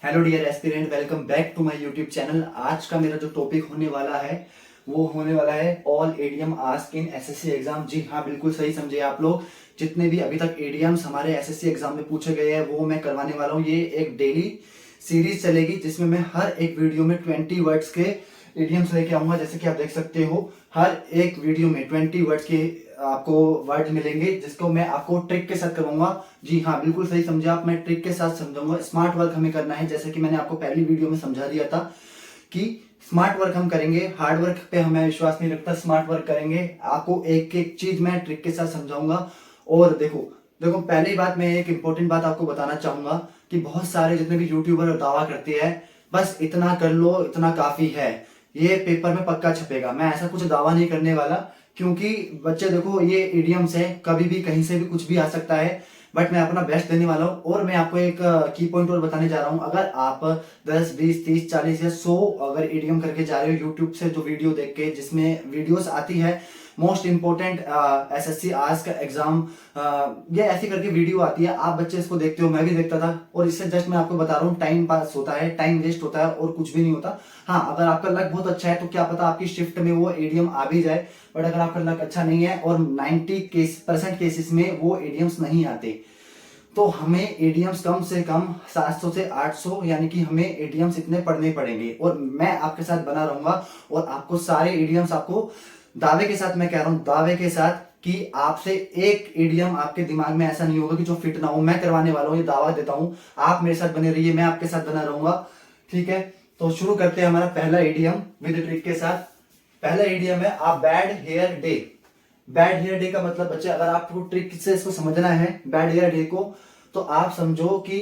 Hello dear aspirant, welcome back to my YouTube channel. आज का मेरा जो टॉपिक होने वाला है वो होने वाला है all idioms asked in SSC exam. जी हाँ, बिल्कुल सही समझे आप लोग। जितने भी अभी तक एडीएम्स हमारे एसएससी एग्जाम में पूछे गए हैं वो मैं करवाने वाला हूँ। ये एक डेली सीरीज चलेगी जिसमें मैं हर एक वीडियो में 20 वर्ड्स के एडीएम्स लेके आऊंगा। जैसे कि आप देख सकते हो, हर एक वीडियो में 20 वर्ड्स के आपको वर्ड मिलेंगे जिसको मैं आपको ट्रिक के साथ करवाऊंगा। जी हाँ, बिल्कुल सही समझे आप, मैं ट्रिक के साथ समझाऊंगा। स्मार्ट वर्क हमें करना है, जैसे कि मैंने आपको पहली वीडियो में समझा दिया था कि स्मार्ट वर्क हम करेंगे। हार्ड वर्क पे हमें विश्वास नहीं रखता, स्मार्ट वर्क करेंगे। आपको एक एक चीज मैं ट्रिक के साथ समझाऊंगा। और देखो देखो पहली बात, मैं एक इंपॉर्टेंट बात आपको बताना चाहूंगा कि बहुत सारे जितने भी यूट्यूबर दावा करते हैं बस इतना कर लो, इतना काफी है, ये पेपर में पक्का छपेगा। मैं ऐसा कुछ दावा नहीं करने वाला, क्योंकि बच्चे देखो ये इडियम्स है, कभी भी कहीं से भी कुछ भी आ सकता है। बट मैं अपना बेस्ट देने वाला हूँ। और मैं आपको एक की पॉइंट और बताने जा रहा हूँ। अगर आप 10, 20, 30, 40 या 100 अगर इडियम करके जा रहे हो यूट्यूब से, जो वीडियो देख के जिसमें वीडियोस आती है most important SSC ask exam, ये ऐसी करके वीडियो आती है, आप बच्चे इसको देखते हो, मैं भी देखता था। और इससे जस्ट मैं आपको बता रहा हूँ, टाइम पास होता है, टाइम वेस्ट होता है और कुछ भी नहीं होता। हाँ, अगर आपका लक बहुत अच्छा है तो क्या पता आपकी शिफ्ट में वो एडीएम आ भी जाए। बट अगर आपका लक अच्छा नहीं है और 90% केसेस में वो एडीएम्स नहीं आते, तो हमें एडीएम्स कम से कम 700 से 800 यानी कि हमें एडीएम्स इतने पढ़ने पड़ेंगे। और मैं आपके साथ बना रहूंगा और आपको सारे एडीएम्स, आपको दावे के साथ मैं कह रहा हूं, दावे के साथ कि आपसे एक एडीएम आपके दिमाग में ऐसा नहीं होगा कि जो फिट ना हो। मैं करवाने वाला हूं, ये दावा देता हूं। आप मेरे साथ बने रहिए, मैं आपके साथ बना रहूंगा। ठीक है, तो शुरू करते हैं हमारा पहला एडीएम विद ट्रिक के साथ। पहला एडीएम है a bad hair day. Bad hair day का मतलब बच्चे, अगर आपको ट्रिक से इसको समझना है बैड हेयर डे को, तो आप समझो कि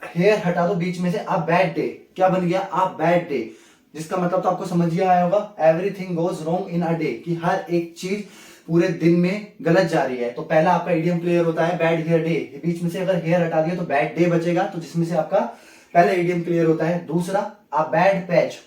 हेयर हटा दो बीच में से, आप बैड डे क्या बन गया, आप बैड डे। जिसका मतलब तो आपको समझ ही आया होगा, everything goes wrong in a day, कि हर एक चीज पूरे दिन में गलत जा रही है। तो पहला आपका इडियम क्लियर होता है बैड हेयर डे। बीच में से अगर हेयर हटा दिया तो बैड डे बचेगा, तो जिसमें से आपका पहला इडियम क्लियर होता है। दूसरा, आ बैड पैच।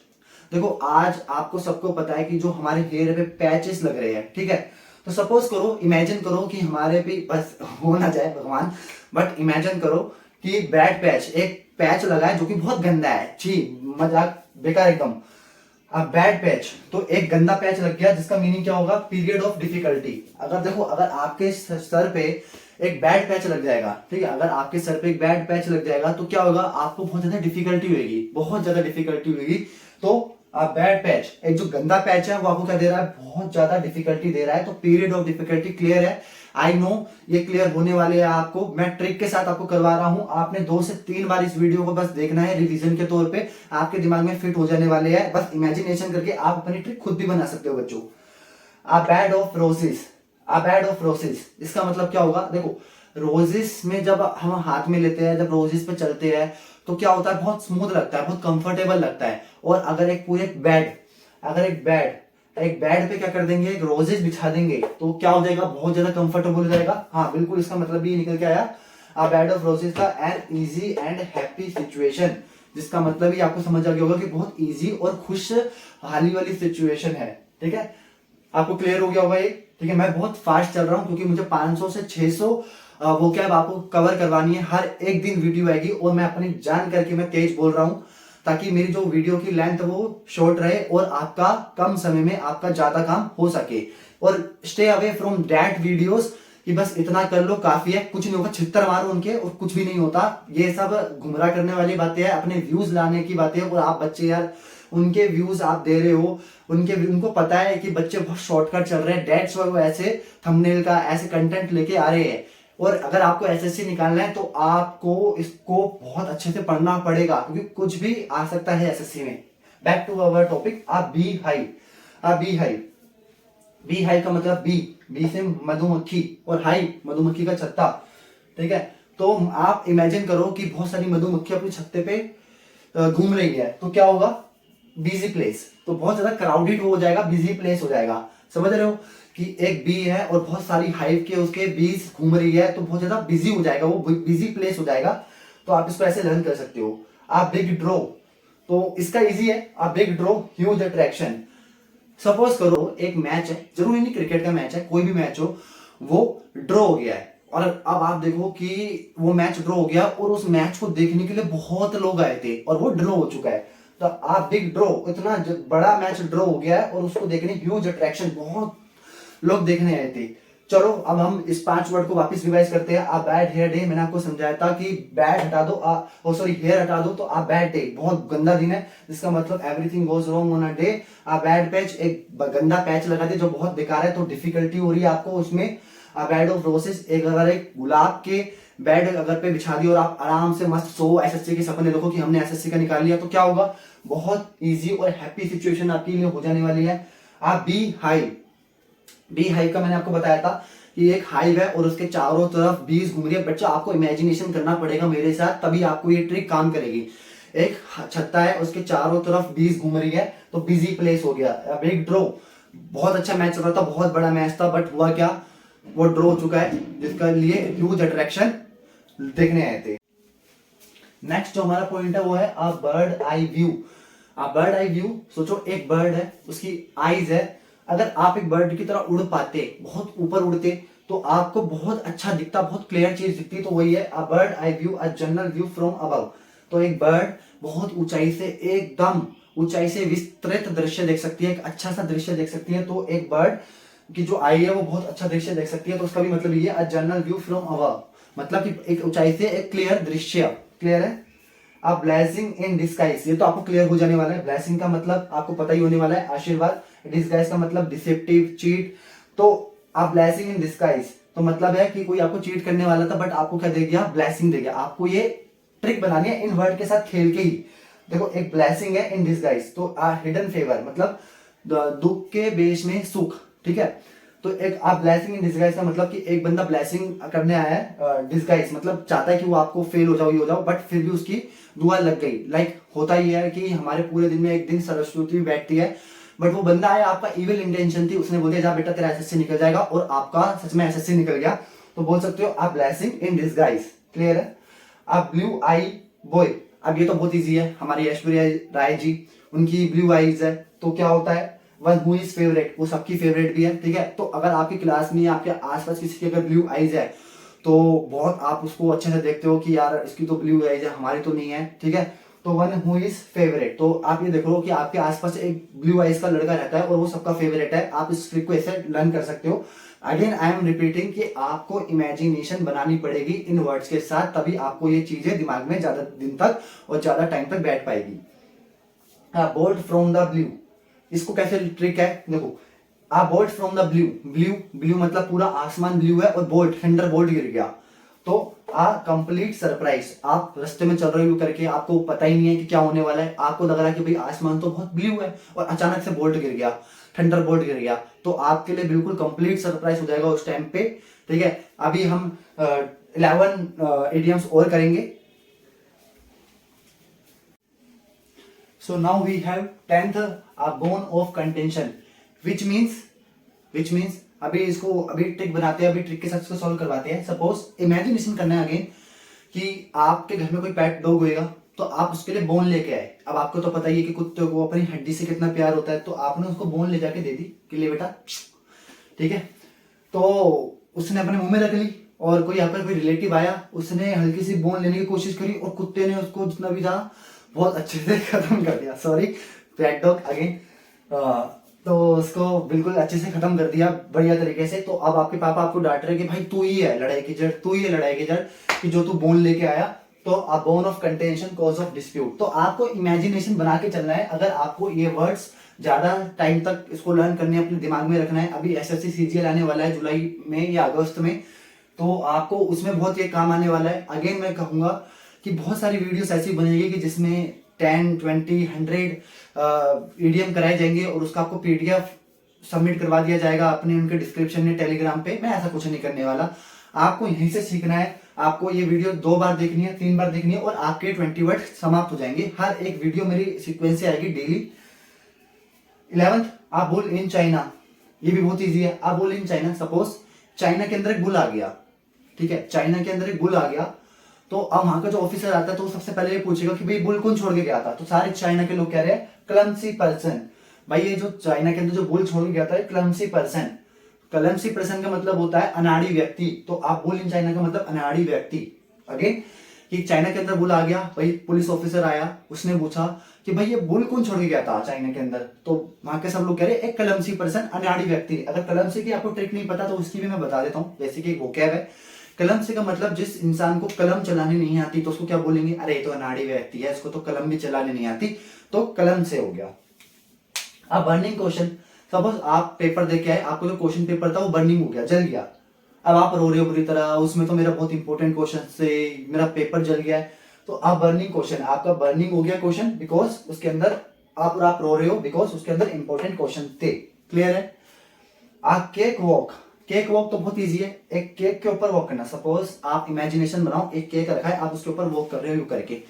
देखो आज आपको सबको पता है कि जो हमारे हेयर पे पैचेस लग रहे हैं, ठीक है, तो सपोज करो, इमेजिन करो कि हमारे भी, बस हो ना जाए भगवान, बट इमेजिन करो कि बैड पैच, एक पैच लगा है जो कि बहुत गंदा है, छी मजाक, बेकार एकदम। अब बैड पैच, तो एक गंदा पैच लग गया जिसका मीनिंग क्या होगा, पीरियड ऑफ डिफिकल्टी। अगर देखो, अगर आपके सर पे एक बैड पैच लग जाएगा, ठीक है, अगर आपके सर पे एक बैड पैच लग जाएगा तो क्या होगा, आपको बहुत ज्यादा डिफिकल्टी होगी, बहुत ज्यादा डिफिकल्टी होगी। तो बैड पैच, एक जो गंदा पैच है वो आपको क्या दे रहा है, बहुत ज्यादा डिफिकल्टी दे रहा है। तो पीरियड ऑफ डिफिकल्टी क्लियर है, आई नो ये क्लियर होने वाले हैं आपको। मैं ट्रिक के साथ आपको करवा रहा हूं, आपने 2 से 3 बार इस वीडियो को बस देखना है रिवीजन के तौर पे, आपके दिमाग में फिट हो जाने वाले हैं। बस इमेजिनेशन करके आप अपनी ट्रिक खुद भी बना सकते हो बच्चों। A bed of roses, a bed of roses, इसका मतलब क्या होगा, देखो रोजेस में जब हम हाथ में लेते हैं, जब रोजेस पे चलते हैं तो क्या होता है, बहुत स्मूथ लगता है, बहुत कंफर्टेबल लगता है। और अगर एक पूरे बेड, अगर एक बेड पे क्या कर देंगे, एक रोजेस बिछा देंगे तो क्या हो जाएगा, बहुत ज्यादा कंफर्टेबल हो जाएगा। हाँ बिल्कुल, इसका मतलब ये निकल के आया आ बेड ऑफ रोजेस का an easy and happy situation, जिसका मतलब ये आपको समझ आ गया होगा कि बहुत इजी और खुश हाली वाली सिचुएशन है। ठीक है, आपको क्लियर हो गया होगा ये। ठीक है, मैं बहुत फास्ट चल रहा हूं क्योंकि मुझे 500 से 600 वो क्या आपको कवर करवानी है, हर एक दिन वीडियो आएगी और मैं अपनी जान करके मैं तेज बोल रहा हूं, ताकि मेरी जो वीडियो की लेंथ वो शॉर्ट रहे और आपका कम समय में आपका ज्यादा काम हो सके। और stay away from that videos, कि बस इतना कर लो काफी है, कुछ नहीं होगा, छित्तर मारो उनके और कुछ भी नहीं होता। ये सब गुमराह करने वाली बातें हैं, अपने व्यूज लाने की बातें हैं। और आप बच्चे यार, उनके व्यूज आप दे रहे हो, उनको पता है कि बच्चे बहुत शॉर्टकट चल रहे हैं, डेट्स वो ऐसे थंबनेल का ऐसे कंटेंट लेके आ रहे हैं। और अगर आपको एसएससी निकालना है तो आपको इसको बहुत अच्छे से पढ़ना पड़ेगा, क्योंकि कुछ भी आ सकता है एसएससी में। बैक टू अवर टॉपिक, आप बी हाई। आप बी हाई, बी हाई का मतलब बी से मधुमक्खी और हाई मधुमक्खी का छत्ता। ठीक है, तो आप इमेजिन करो कि बहुत सारी मधुमक्खी अपने छत्ते पे घूम रही है, तो क्या होगा, बिजी प्लेस, तो बहुत ज्यादा क्राउडेड हो जाएगा, बिजी प्लेस हो जाएगा। समझ रहे हो कि एक बी है और बहुत सारी हाइव के उसके बीज घूम रही है, तो बहुत ज्यादा बिजी हो जाएगा, वो बिजी प्लेस हो जाएगा। तो आप इसको ऐसे लर्न कर सकते हो। आप बिग ड्रॉ, तो इसका इजी है, आप big draw huge attraction. Suppose करो एक मैच है, जरूरी नहीं क्रिकेट का मैच है, कोई भी मैच हो, वो ड्रॉ हो गया है, और अब आप देखो कि वो मैच ड्रॉ हो गया और उस मैच को देखने के लिए बहुत लोग आए थे और वो ड्रॉ हो चुका है। तो आप बिग ड्रॉ, इतना बड़ा मैच ड्रॉ हो गया है और उसको देखने ह्यूज अट्रैक्शन, बहुत लोग देखने आए थे। चलो अब हम इस 5 वर्ड को वापस रिवाइज करते हैं। आप बैड हेयर डे, मैंने आपको समझाया था कि बैड हटा दो, सॉरी हेयर हटा दो तो आप बैड डे, बहुत गंदा दिन है, जिसका मतलब everything goes wrong on a day. आप बैड पैच, एक गंदा पैच लगा दे जो बहुत बेकार है, तो डिफिकल्टी हो रही है आपको उसमें। बेड ऑफ रोसेस, एक अगर एक गुलाब के बेड अगर पे बिछा दी और आप आराम से मस्त सो, एसएससी के सपने देखो कि हमने एसएससी का निकाल लिया, तो क्या होगा, बहुत इजी और हैप्पी सिचुएशन आपके लिए हो जाने वाली है। आप बी हाइव का मैंने आपको बताया था कि एक हाइव है और उसके चारों तरफ बीज घूम रही है। बच्चा आपको इमेजिनेशन करना पड़ेगा मेरे साथ, तभी आपको ये ट्रिक काम करेगी। एक छत्ता है, उसके चारों तरफ बीज घूम रही है, तो बिजी प्लेस हो गया। अब एक ड्रॉ, बहुत अच्छा मैच चल रहा था, बहुत बड़ा मैच था, बट हुआ क्या, वो ड्रॉ हो चुका है, जिसका लिए ह्यूज अट्रैक्शन देखने आए थे। नेक्स्ट जो हमारा पॉइंट है वो है a bird eye view. A bird eye view, सोचो एक बर्ड है, उसकी आईज है। अगर आप एक बर्ड की तरह उड़ पाते, बहुत ऊपर उड़ते, तो आपको बहुत अच्छा दिखता, बहुत क्लियर चीज दिखती, तो वही है a bird eye view, a general view from above. तो एक बर्ड बहुत ऊंचाई से, एकदम ऊंचाई से विस्तृत दृश्य देख सकती है, एक अच्छा सा दृश्य देख सकती है। तो एक बर्ड की जो आई है वो बहुत अच्छा दृश्य देख सकती है, तो उसका भी मतलब ये a general view from above, मतलब कि एक ऊंचाई से एक क्लियर दृश्य। क्लियर है। अब ब्लेसिंग इन डिस्गाइज, ये तो आपको क्लियर हो जाने वाला है। ब्लेसिंग का मतलब आपको पता ही होने वाला है, आशीर्वाद। डिस्गाइज का मतलब डिसेप्टिव, चीट। तो आप ब्लेसिंग इन डिस्गाइज, तो मतलब है कि कोई आपको चीट करने वाला था, बट आपको क्या दे गया, ब्लेसिंग दे गया। आपको ये ट्रिक बनानी है इन वर्ड के साथ खेल के ही। देखो एक ब्लेसिंग है इन डिस्गाइज, तो हिडन फेवर, मतलब दुख के बेस में सुख, ठीक है। तो एक आप ब्लेसिंग इन डिस्गाइज का मतलब कि एक बंदा ब्लेसिंग करने आया है, डिस्गाइज मतलब चाहता है कि वो आपको फेल हो जाओ, ये हो जाओ, बट फिर भी उसकी दुआ लग गई। लाइक होता ही है कि हमारे पूरे दिन में एक दिन सरस्वती बैठती है, बट वो बंदा आया, आपका इविल इंटेंशन थी, उसने बोल दिया जा बेटा तेरा एसएससी निकल जाएगा, और आपका सच में एसएससी निकल गया, तो बोल सकते हो आप ब्लेसिंग इन डिस्गाइज। क्लियर है। आप ब्लू आई बॉय, अब ये तो बहुत इजी है, हमारी ऐश्वर्या राय जी, उनकी ब्लू आईज है, तो क्या होता है, वन हु इज फेवरेट, वो सबकी फेवरेट भी है, ठीक है। तो अगर आपकी क्लास में आपके आसपास किसी की अगर ब्लू आईज है, तो बहुत आप उसको अच्छे से देखते हो कि यार इसकी तो ब्लू आईज है, हमारी तो नहीं है, ठीक है। तो वन हु इज फेवरेट, तो आप ये देखो कि आपके आसपास एक ब्लू आईज का लड़का रहता है और वो सबका फेवरेट है। आप इस ट्रिक को ऐसे लर्न कर सकते हो। अगेन आई एम रिपीटिंग कि आपको इमेजिनेशन बनानी पड़ेगी इन वर्ड्स के साथ, तभी आपको ये चीजें दिमाग में ज्यादा दिन तक और ज्यादा टाइम तक बैठ पाएगी। बोल्ट फ्रॉम द ब्लू, इसको कैसे ट्रिक है, देखो a bolt from the blue, blue blue मतलब पूरा आसमान ब्लू है, और बोल्ट थंडर बोल्ट गिर गया, तो आ कंप्लीट सरप्राइज। आप रास्ते में चल रहे हो करके, आपको पता ही नहीं है कि क्या होने वाला है, आपको लग रहा है कि भाई आसमान तो बहुत ब्लू है, और अचानक से बोल्ट गिर गया, थंडर बोल्ट गिर गया, तो आपके लिए बिल्कुल कंप्लीट सरप्राइज हो जाएगा उस टाइम पे, ठीक है। अभी हम 11 इडियम्स और करेंगे। So now we have 10th, a bone of contention, which means अभी इसको अभी ट्रिक बनाते हैं, अभी ट्रिक के साथ इसको सॉल्व करवाते हैं। सपोज इमेजिनेशन करना है अगेन कि आपके घर में कोई पेट डॉग होएगा, तो आप उसके लिए बोन लेके आए। अब आपको तो पता ही है कि कुत्ते को अपनी हड्डी से कितना प्यार होता है, तो आपने उसको बोन ले जाके दे दी कि ले बेटा, ठीक है। तो उसने अपने मुंह में रख ली, और कोई यहाँ पर कोई रिलेटिव आया, उसने हल्की सी बोन लेने की कोशिश करी, और कुत्ते ने उसको जितना भी था बहुत अच्छे से खत्म कर दिया। Sorry, pet dog again. तो उसको बिल्कुल अच्छे से खत्म कर दिया बढ़िया तरीके से। तो अब आपके पापा आपको डांट रहे कि भाई तू ही है लड़ाई की जड़, तू ही है लड़ाई की जड़, कि जो तू बोन लेके आया। तो a bone of contention, cause of dispute. तो आपको इमेजिनेशन बना के चलना है। अगर आपको ये वर्ड्स ज्यादा टाइम तक इसको लर्न करने, अपने दिमाग में रखना है, अभी एसएससी सीजीएल आने वाला है जुलाई में या अगस्त में, तो आपको उसमें बहुत ये काम आने वाला है। अगेन मैं कहूंगा कि बहुत सारी वीडियोस ऐसी बनेगी कि जिसमें 10, 20, 100 ईडीएम कराए जाएंगे, और उसका आपको पीडीएफ सबमिट करवा दिया जाएगा अपने उनके डिस्क्रिप्शन में टेलीग्राम पे। मैं ऐसा कुछ नहीं करने वाला, आपको यहीं से सीखना है। आपको ये वीडियो 2 बार देखनी है, 3 बार देखनी है, और आपके 20 वर्ड समाप्त हो जाएंगे। हर एक वीडियो मेरी सीक्वेंस से आएगी डेली। 11th, आप बोल इन चाइना, ये भी बहुत इजी है। आप बोल इन चाइना, सपोज चाइना के अंदर एक बुल आ गया, ठीक है, चाइना के अंदर एक बुल आ गया, तो अब वहां का जो ऑफिसर आता है तो सबसे पहले ये पूछेगा कि भाई बुल कौन छोड़ के गया था, तो सारे चाइना के लोग कह रहे हैं क्लमसी पर्सन। भाई ये जो चाइना के अंदर जो बुल छोड़ के गया था, क्लमसी पर्सन, क्लमसी पर्सन का मतलब होता है अनाड़ी व्यक्ति। तो आप बुल इन चाइना का मतलब अनाड़ी व्यक्ति। अगेन कि चाइना के अंदर बुल आ गया, भाई पुलिस ऑफिसर आया, उसने पूछा कि भाई ये बुल कौन छोड़ के गया था चाइना के अंदर, तो वहां के सब लोग कह रहे एक क्लमसी पर्सन, अनाड़ी व्यक्ति। अगर क्लमसी की आपको ट्रिक नहीं पता तो उसकी भी मैं बता देता हूँ। जैसे कि एक वोकैब है, क्लमसी का मतलब जिस इंसान को कलम चलाने नहीं आती तो उसको क्या बोलेंगे, अरे ये तो अनाड़ी व्यक्ति है, इसको तो कलम भी चलाने नहीं आती, तो कलम से हो गया। अब बर्निंग क्वेश्चन, सपोज आप पेपर दे के आए, आपको जो क्वेश्चन पेपर था वो बर्निंग हो गया, जल गया। अब आप रो रहे हो बुरी तरह, उसमें तो मेरा बहुत इंपॉर्टेंट क्वेश्चन से मेरा पेपर जल गया है। तो आप बर्निंग क्वेश्चन, आपका बर्निंग हो गया क्वेश्चन बिकॉज उसके अंदर आप रो रहे हो बिकॉज उसके अंदर इंपॉर्टेंट क्वेश्चन थे। क्लियर है। आप केक वॉक, केक वॉक तो बहुत इजी है, एक केक के ऊपर वॉक करना। सपोज आप इमेजिनेशन बनाओ, एक केक रखा है, आप उसके ऊपर वॉक कर रहे हो करके,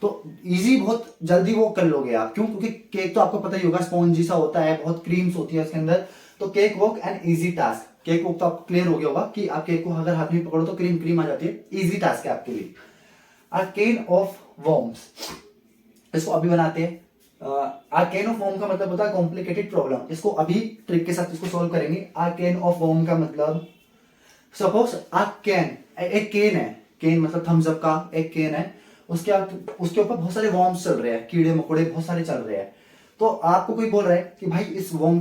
तो इजी, बहुत जल्दी वॉक कर लोगे आप। क्यों? क्योंकि केक तो आपको पता ही होगा स्पॉन्जी सा होता है, बहुत क्रीम्स होती है उसके अंदर। तो cake walk an easy task. Cake walk तो आपको क्लियर हो गया होगा कि आप केक को अगर हाथ में पकड़ो तो क्रीम क्रीम आ जाती है, इजी टास्क है आपके लिए। अ केन ऑफ वॉर्म्स, इसको अभी बनाते हैं। आर्केन ऑफ वॉर्म का मतलब होता है कॉम्प्लिकेटेड प्रॉब्लम। इसको अभी ट्रिक के साथ इसको सॉल्व करेंगे। आर्केन ऑफ वॉर्म का मतलब, सपोज आ कैन, एक केन है, केन मतलब थम्स अप का एक केन है, उसके ऊपर बहुत सारे वॉर्म्स चल रहे हैं, कीड़े मकोड़े बहुत सारे चल रहे हैं। तो आपको कोई बोल रहा है कि भाई इस वॉर्म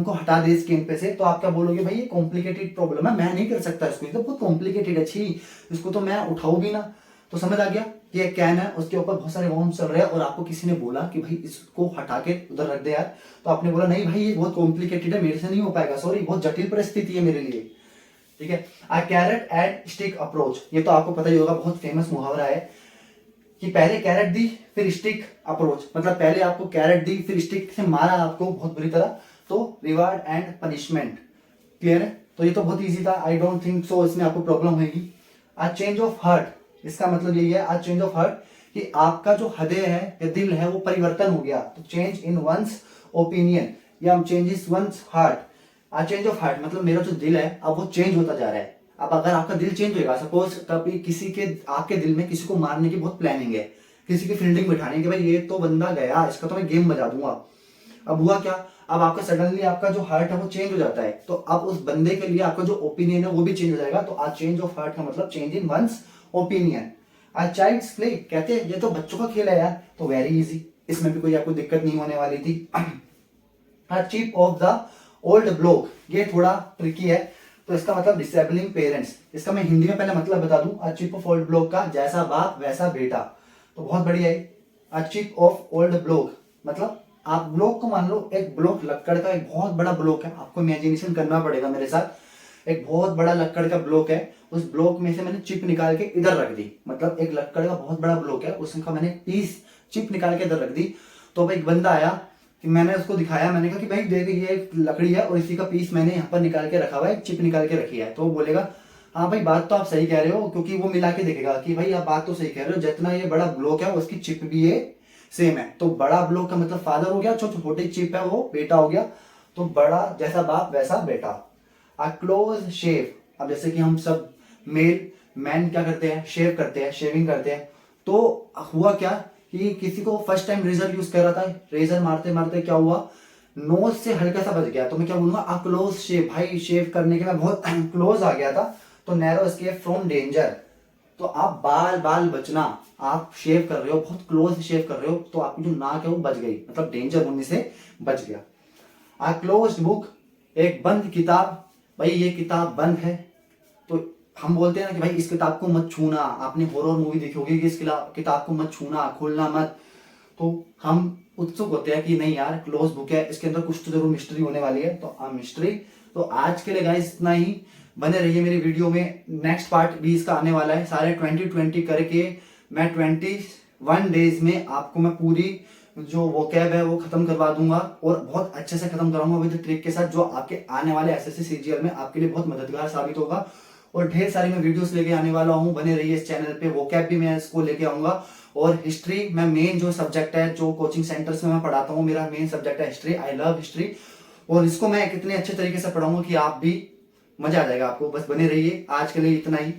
को हटा दे इस केन पे से, तो आप क्या बोलोगे, भाई ये कॉम्प्लिकेटेड प्रॉब्लम है, मैं नहीं कर सकता इसको, ये तो बहुत कॉम्प्लिकेटेड है, छी इसको तो मैं उठाऊ भी ना। तो समझ आ गया कि एक कैन है, उसके ऊपर बहुत सारे वॉर्म्स चल रहे हैं और आपको किसी ने बोला कि भाई इसको हटा के उधर रख दे यार, तो आपने बोला नहीं भाई ये बहुत कॉम्प्लिकेटेड है, मेरे से नहीं हो पाएगा, सॉरी बहुत जटिल परिस्थिति है मेरे लिए। ठीक है। आ कैरेट एंड स्टिक अप्रोच, ये तो आपको पता ही होगा, बहुत फेमस मुहावरा है कि पहले कैरेट दी फिर स्टिक अप्रोच, मतलब पहले आपको कैरेट दी फिर स्टिक से मारा आपको बहुत बुरी तरह, तो रिवार्ड एंड पनिशमेंट। क्लियर है। तो ये तो बहुत इजी था, आई डोंट थिंक सो इसमें आपको प्रॉब्लम होगी। आ चेंज ऑफ हार्ट, इसका मतलब यही है, आ चेंज ऑफ हार्ट कि आपका जो हृदय है या दिल है वो परिवर्तन हो गया, तो चेंज इन वंस ओपिनियन या changes one's heart. A change of heart मतलब मेरा जो दिल है अब वो चेंज होता जा रहा है। अब अगर आपका दिल चेंज होगा, सपोज कभी किसी के आपके दिल में किसी को मारने की बहुत प्लानिंग है, किसी की फील्डिंग बिठाने की, भाई ये तो बंदा गया, इसका तो मैं गेम बजा दूंगा। अब हुआ क्या, अब आपका सडनली आपका जो हार्ट है वो चेंज हो जाता है, तो अब उस बंदे के लिए आपका जो ओपिनियन है वो भी चेंज हो जाएगा। तो आज चेंज ऑफ हार्ट का मतलब चेंज इन वंस ओपिनियन। आज चाइल्ड्स प्ले, कहते हैं ये तो बच्चों का खेल है यार, तो वेरी इजी, इसमें भी कोई आपको दिक्कत नहीं होने वाली थी। Chief of the old block, ये थोड़ा ट्रिकी है, तो इसका मतलब डिसेबलिंग पेरेंट्स। इसका मैं हिंदी में पहले मतलब बता दूं, चीफ ऑफ ओल्ड ब्लॉक का जैसा बाप वैसा बेटा, तो बहुत बढ़िया है। चीफ ऑफ ओल्ड ब्लॉक मतलब आप ब्लॉक को मान लो, एक ब्लॉक लक्कड़ का एक बहुत बड़ा ब्लॉक है, आपको इमेजिनेशन करना पड़ेगा मेरे साथ। एक बहुत बड़ा लक्कड़ का ब्लॉक है, उस ब्लॉक में से मैंने चिप निकाल के इधर रख दी, मतलब एक लक्कड़ का बहुत बड़ा ब्लॉक है, उसका मैंने पीस चिप निकाल के इधर रख दी। तो अब एक बंदा आया कि मैंने उसको दिखाया, मैंने कहा कि भाई देख ये एक लकड़ी है और इसी का पीस मैंने यहाँ पर निकाल के रखा हुआ है, एक चिप निकाल के रखी है। तो वो बोलेगा हाँ भाई बात तो आप सही कह रहे हो, क्योंकि वो मिला के देखेगा कि भाई आप बात तो सही कह रहे हो, जितना ये बड़ा ब्लॉक है उसकी चिप भी ये सेम है। तो बड़ा ब्लॉक का मतलब फादर हो गया, छोटी चिप है वो बेटा हो गया, तो बड़ा जैसा बाप वैसा बेटा। आ क्लोज शेव, अब जैसे कि हम सब मैन क्या करते हैं, शेव करते हैं, शेविंग करते हैं। तो हुआ क्या कि किसी को फर्स्ट टाइम रेजर यूज कर रहा था, रेजर मारते मारते क्या हुआ, नोज से हल्का सा बच गया, तो मैं क्या बोलूंगा, आ क्लोज शेव, भाई शेव करने के मैं बहुत क्लोज आ गया था, तो नैरो एस्केप फ्रॉम डेंजर। तो आप बाल बचना, आप शेव कर रहे हो, बहुत क्लोज शेव कर रहे हो, तो आपकी जो नाक है वो बच गई, मतलब डेंजर होने से बच गया। आ क्लोज्ड बुक, एक बंद किताब, भाई ये किताब बंद है, तो हम बोलते हैं ना कि भाई इस किताब को मत छूना, आपने हॉरर मूवी देखी होगी कि इस किताब को मत छूना, खोलना मत, तो हम उत्सुक होते हैं कि नहीं यार क्लोज बुक है, इसके अंदर कुछ तो जरूर मिस्ट्री होने वाली है, तो मिस्ट्री। तो आज के लिए गाइस इतना ही, बने रहिए मेरी वीडियो में, नेक्स्ट पार्ट भी इसका आने वाला है, सारे 2020 करके मैं 21 डेज में आपको मैं पूरी जो वोकैब है वो खत्म करवा दूंगा, और बहुत अच्छे से खत्म कराऊंगा विद ट्रिक के साथ, जो आपके आने वाले एसएससी सीजीएल में आपके लिए बहुत मददगार साबित होगा। और ढेर सारी मैं वीडियोस लेके आने वाला हूँ, बने रहिए इस चैनल पे। वोकैब भी मैं इसको लेके आऊंगा, और हिस्ट्री मैं मेन जो सब्जेक्ट है, जो कोचिंग सेंटर्स में मैं पढ़ाता हूँ, मेरा मेन सब्जेक्ट है हिस्ट्री, आई लव हिस्ट्री, और इसको मैं कितने अच्छे तरीके से पढ़ाऊंगा कि आप भी मजा आ जाएगा आपको। बस बने रहिए, आज के लिए इतना ही।